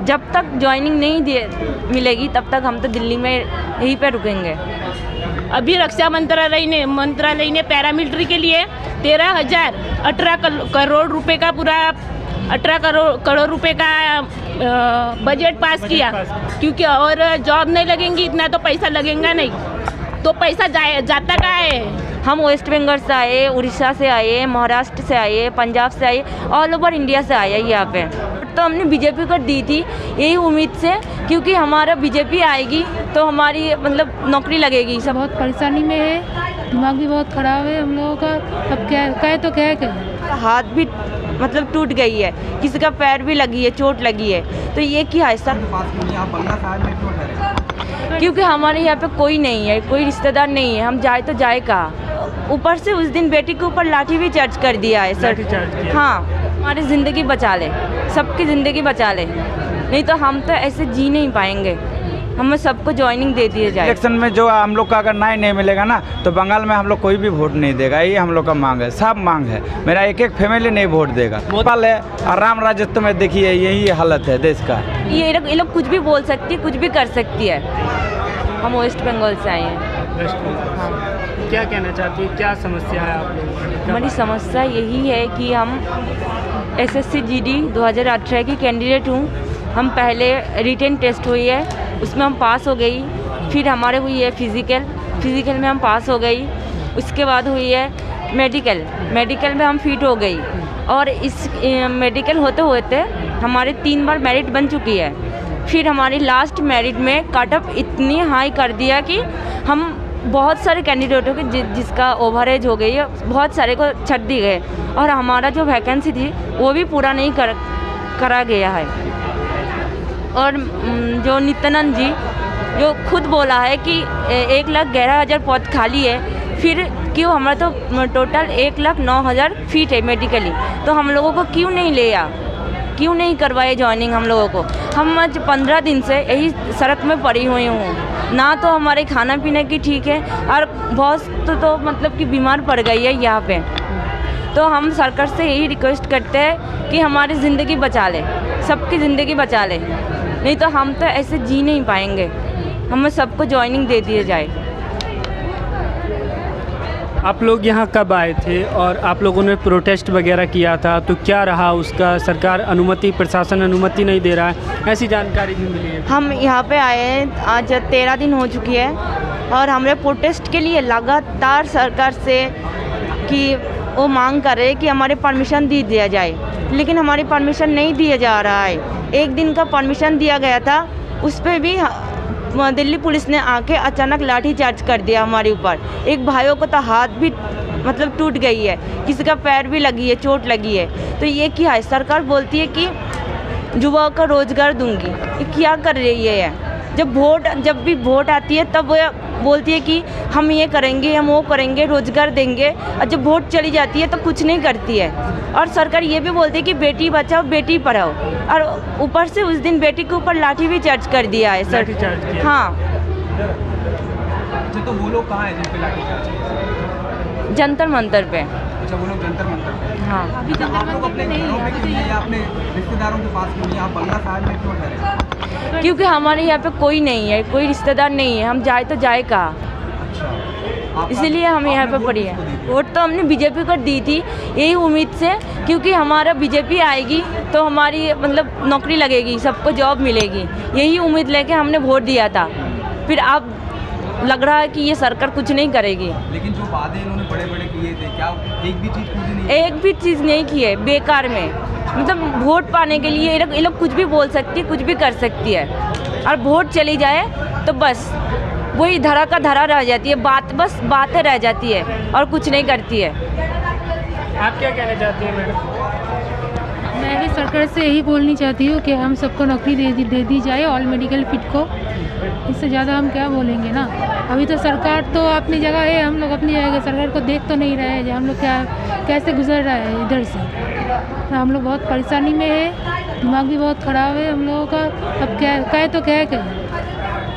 जब तक ज्वाइनिंग नहीं मिलेगी तब तक हम तो दिल्ली में यहीं पे रुकेंगे। अभी रक्षा मंत्रालय ने पैरामिलिट्री के लिए 18 करोड़ रुपए का पूरा 18 करोड़ रुपए का बजट पास किया, क्योंकि और जॉब नहीं लगेंगी इतना तो पैसा लगेगा नहीं, तो पैसा जाता कहाँ है। हम वेस्ट बंगाल से आए, उड़ीसा से आए, महाराष्ट्र से आए, पंजाब से आए, ऑल ओवर इंडिया से आए यहाँ पे। तो हमने बीजेपी को दी थी यही उम्मीद से, क्योंकि हमारा बीजेपी आएगी तो हमारी मतलब नौकरी लगेगी। सब बहुत परेशानी में है, दिमाग भी बहुत ख़राब है हम लोगों का। अब क्या कहे तो क्या कहे, हाथ भी मतलब टूट गई है, किसी का पैर भी लगी है, चोट लगी है, तो ये क्या है सर? क्योंकि हमारे यहाँ पे कोई नहीं है, कोई रिश्तेदार नहीं है, हम जाए तो जाए कहाँ। ऊपर से उस दिन बेटी के ऊपर लाठी भी चार्ज कर दिया है सर। हाँ, हमारी ज़िंदगी बचा ले, सबकी ज़िंदगी बचा ले, नहीं तो हम तो ऐसे जी नहीं पाएंगे। हमें सबको ज्वाइनिंग दे दिया जाए। इलेक्शन में जो हम लोग का अगर नहीं मिलेगा ना, तो बंगाल में हम लोग कोई भी वोट नहीं देगा। ये हम लोग का मांग है, सब मांग है। मेरा एक फैमिली नहीं वोट देगा। भोपाल है और राम राज्यत्व में देखिए यही हालत है देश का। ये लोग कुछ भी बोल सकती है, कुछ भी कर सकती है। हम वेस्ट बंगाल से आए हैं। हाँ। क्या कहना चाहती है, क्या समस्या है आप लोगों? हमारी समस्या यही है कि हम SSC GD 2018 की कैंडिडेट हूँ। हम पहले रिटन टेस्ट हुई है, उसमें हम पास हो गई। फिर हमारे हुई है फिज़िकल में हम पास हो गई। उसके बाद हुई है मेडिकल में हम फिट हो गई। और इस मेडिकल होते होते हमारे 3 बार मेरिट बन चुकी है। फिर हमारी लास्ट मेरिट में कट ऑफ इतनी हाई कर दिया कि हम बहुत सारे कैंडिडेटों के जिसका ओवरेज हो गई है, बहुत सारे को छट दी गए, और हमारा जो वैकेंसी थी वो भी पूरा नहीं करा गया है। और जो नित्यानंद जी जो खुद बोला है कि 1,11,000 पद खाली है, फिर क्यों हमारा तो टोटल 1,09,000 फीट है मेडिकली, तो हम लोगों को क्यों नहीं लिया, क्यों नहीं करवाए ज्वाइनिंग हम लोगों को? हम आज 15 दिन से यही सड़क में पड़ी हुई हूँ, ना तो हमारे खाना पीने की ठीक है, और बहुत तो मतलब कि बीमार पड़ गई है यहाँ पे। तो हम सरकार से यही रिक्वेस्ट करते हैं कि हमारी ज़िंदगी बचा ले, सबकी ज़िंदगी बचा ले, नहीं तो हम तो ऐसे जी नहीं पाएंगे। हमें सबको ज्वाइनिंग दे दिया जाए। आप लोग यहाँ कब आए थे और आप लोगों ने प्रोटेस्ट वगैरह किया था, तो क्या रहा उसका? सरकार प्रशासन अनुमति नहीं दे रहा है, ऐसी जानकारी भी मिली है। हम यहाँ पे आए हैं, आज 13 दिन हो चुकी है, और हमने प्रोटेस्ट के लिए लगातार सरकार से कि वो मांग कर रहे हैं कि हमारे परमिशन दे दिया जाए, लेकिन हमारी परमिशन नहीं दिया जा रहा है। एक दिन का परमिशन दिया गया था, उस पर भी दिल्ली पुलिस ने आके अचानक लाठी चार्ज कर दिया हमारे ऊपर। एक भाइयों को तो हाथ भी मतलब टूट गई है, किसी का पैर भी लगी है, चोट लगी है, तो ये क्या है? सरकार बोलती है कि युवाओं को रोजगार दूंगी, ये क्या कर रही है? जब भी वोट आती है तब वो बोलती है कि हम ये करेंगे, हम वो करेंगे, रोजगार देंगे, और जब वोट चली जाती है तो कुछ नहीं करती है। और सरकार ये भी बोलती है कि बेटी बचाओ बेटी पढ़ाओ, और ऊपर से उस दिन बेटी के ऊपर लाठी भी चार्ज कर दिया है सर। हाँ। तो वो लोग कहाँ हैं जिन पे लाठी चार्ज किया? जंतर मंतर पे। अच्छा, वो लोग जंतर मंतर पे। हाँ। आप लोग अपने घरों में क्यों नहीं, अपने रिश्तेदारों के पास क्यों नहीं, आप बंगला साहब में क्यों ठहरे? क्योंकि हमारे यहाँ पे कोई नहीं है, कोई रिश्तेदार नहीं है, हम जाए तो जाए कहाँ, इसीलिए हम यहाँ पे पड़ी है। वोट तो हमने बीजेपी को दी थी यही उम्मीद से, क्योंकि हमारा बीजेपी आएगी तो हमारी मतलब नौकरी लगेगी, सबको जॉब मिलेगी, यही उम्मीद लेके हमने वोट दिया था। फिर अब लग रहा है कि ये सरकार कुछ नहीं करेगी। लेकिन जो वादे इन्होंने बड़े-बड़े किए थे, क्या एक भी चीज़ पूरी नहीं? एक भी चीज़ नहीं की है, बेकार में। मतलब वोट पाने के लिए ये लोग कुछ भी बोल सकती है, कुछ भी कर सकती है, और वोट चली जाए तो बस वही धरा का धरा रह जाती है, बस बातें रह जाती है और कुछ नहीं करती है। आप क्या कहना चाहती हैं मैडम? मैं भी सरकार से यही बोलनी चाहती हूँ कि हम सबको नौकरी दे दी जाए, ऑल मेडिकल फिट को। इससे ज़्यादा हम क्या बोलेंगे ना। अभी तो सरकार तो अपनी जगह है, हम लोग अपनी जगह, सरकार को देख तो नहीं रहे हैं हम लोग कैसे गुजर रहा है इधर से। हम लोग बहुत परेशानी में है, दिमाग भी बहुत ख़राब है हम लोगों का। अब क्या कहे तो क्या कहे,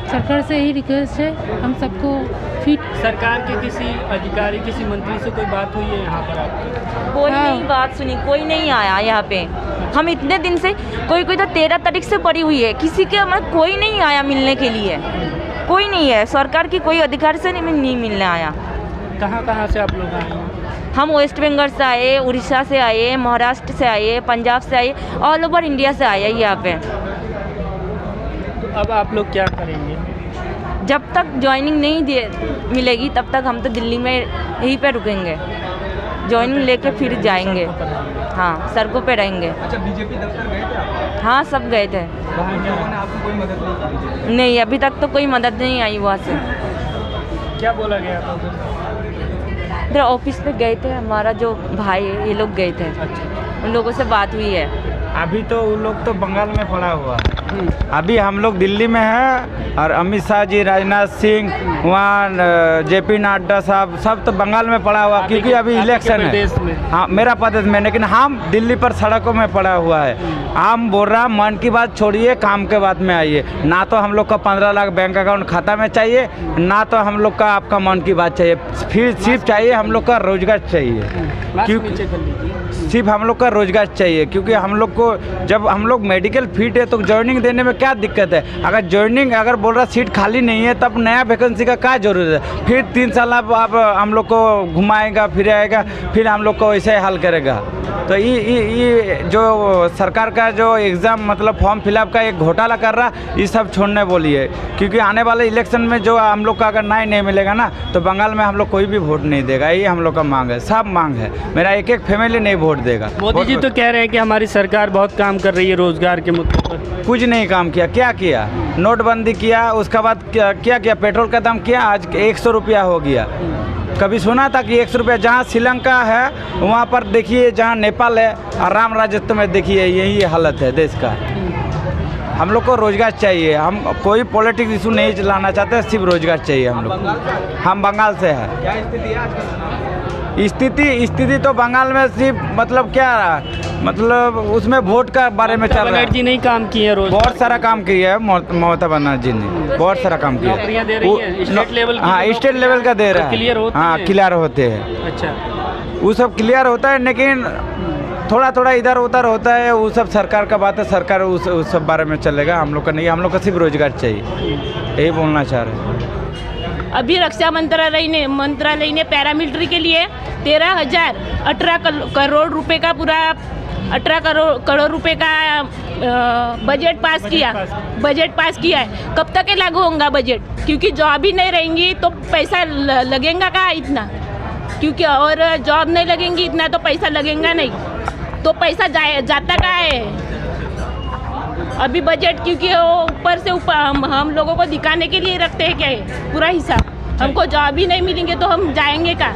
सरकार से यही रिक्वेस्ट है हम सबको फिट। सरकार के किसी अधिकारी, किसी मंत्री से कोई बात हुई है यहाँ पर आपकी? कोई नहीं बात सुनी, कोई नहीं आया यहाँ पे। हम इतने दिन से कोई तो 13 तारीख से पड़ी हुई है, किसी के हमें कोई नहीं आया मिलने के लिए, कोई नहीं है, सरकार की कोई अधिकारी से नहीं मिलने आया। कहाँ से आप लोग आए हैं? हम वेस्ट बंगाल से आए, उड़ीसा से आए, महाराष्ट्र से आए, पंजाब से आए, ऑल ओवर इंडिया से आए यहाँ पे। तो अब आप लोग क्या करेंगे? जब तक ज्वाइनिंग नहीं मिलेगी तब तक हम तो दिल्ली में यहीं पे रुकेंगे, ज्वाइनिंग लेके फिर जाएंगे। हाँ, सड़कों पे रहेंगे। अच्छा, बीजेपी दफ्तर गए थे आप? हाँ, सब गए थे। वहाँ उन लोगों ने आपको कोई मदद नहीं की? नहीं, अभी तक तो कोई मदद नहीं आई वहाँ से। क्या बोला गया था? इधर ऑफिस पे गए थे, हमारा जो भाई है ये लोग गए थे, उन लोगों से बात हुई है। अभी तो उन लोग तो बंगाल में पड़ा हुआ है, अभी हम लोग दिल्ली में हैं और अमित शाह जी, राजनाथ सिंह, वहाँ जेपी नड्डा साहब सब तो बंगाल में पड़ा हुआ, क्योंकि अभी इलेक्शन है। हाँ, मेरा प्रदेश में, लेकिन हम दिल्ली पर सड़कों में पड़ा हुआ है। हम बोल रहा, मन की बात छोड़िए, काम के बात में आइए। ना तो हम लोग का 15 लाख बैंक अकाउंट खाता में चाहिए, ना तो हम लोग का आपका मन की बात चाहिए, फिर सिर्फ चाहिए हम लोग का रोजगार चाहिए, क्योंकि सिर्फ हम लोग का रोजगार चाहिए, क्योंकि हम लोग को जब हम लोग मेडिकल फिट है तो ज्वाइनिंग देने में क्या दिक्कत है? अगर ज्वाइनिंग अगर बोल रहा सीट खाली नहीं है तब नया वैकेंसी का क्या जरूरत है? फिर 3 साल आप हम लोग को घुमाएगा फिराएगा, फिर हम लोग को ऐसे हल करेगा। तो ये जो सरकार का जो एग्ज़ाम मतलब फॉर्म फिलअप का एक घोटाला कर रहा, ये सब छोड़ने बोलिए, क्योंकि आने वाले इलेक्शन में जो हम लोग का अगर न्याय नहीं मिलेगा ना तो बंगाल में हम लोग कोई भी वोट नहीं देगा। ये हम लोग का मांग है, सब मांग है। मेरा एक फैमिली नहीं वोट देगा। मोदी जी तो कह रहे हैं कि हमारी सरकार बहुत काम कर रही है रोजगार के मुद्दे पर। कुछ नहीं काम किया। क्या किया? नोटबंदी किया, उसके बाद क्या किया? पेट्रोल का दाम किया आज 100 रुपया हो गया। कभी सुना था कि 100 रुपया? जहाँ श्रीलंका है वहाँ पर देखिए, जहाँ नेपाल है और राम राज्यत्व में देखिए, यही हालत है देश का। हम लोग को रोजगार चाहिए, हम कोई पॉलिटिक्स इशू नहीं चलाना चाहते, सिर्फ रोजगार चाहिए हम लोग। हम बंगाल से हैं। क्या स्थिति है आज? स्थिति तो बंगाल में सिर्फ मतलब क्या, मतलब उसमें वोट का बारे में चल रहा है। बनर्जी नहीं काम किए, रोज बहुत सारा काम किया है ममता बनर्जी ने, बहुत सारा काम किया। नौकरियां दे रही है स्टेट लेवल की? हाँ, स्टेट लेवल का दे रहा है। क्लियर होते हाँ, हैं? क्लियर होते हैं। अच्छा, वो सब क्लियर होता है, लेकिन थोड़ा थोड़ा इधर उधर होता है, वो सब सरकार का बात है, सरकार उस सब बारे में चलेगा। हम लोग का नहीं, हम लोग का सिर्फ रोजगार चाहिए, यही बोलना चाह रहे हैं। अभी रक्षा मंत्रालय ने पैरामिलिट्री के लिए 18 करोड़ रुपए का पूरा 18 करोड़ रुपए का बजट पास किया है। कब तक लागू होगा बजट? क्योंकि जॉब ही नहीं रहेंगी तो पैसा लगेगा कहाँ इतना? क्योंकि और जॉब नहीं लगेंगी इतना तो पैसा लगेगा नहीं, तो पैसा जाता कहाँ है? अभी बजट क्योंकि वो ऊपर से ऊपर हम लोगों को दिखाने के लिए रखते हैं क्या है पूरा हिसाब। हमको जॉब ही नहीं मिलेंगे तो हम जाएंगे कहाँ?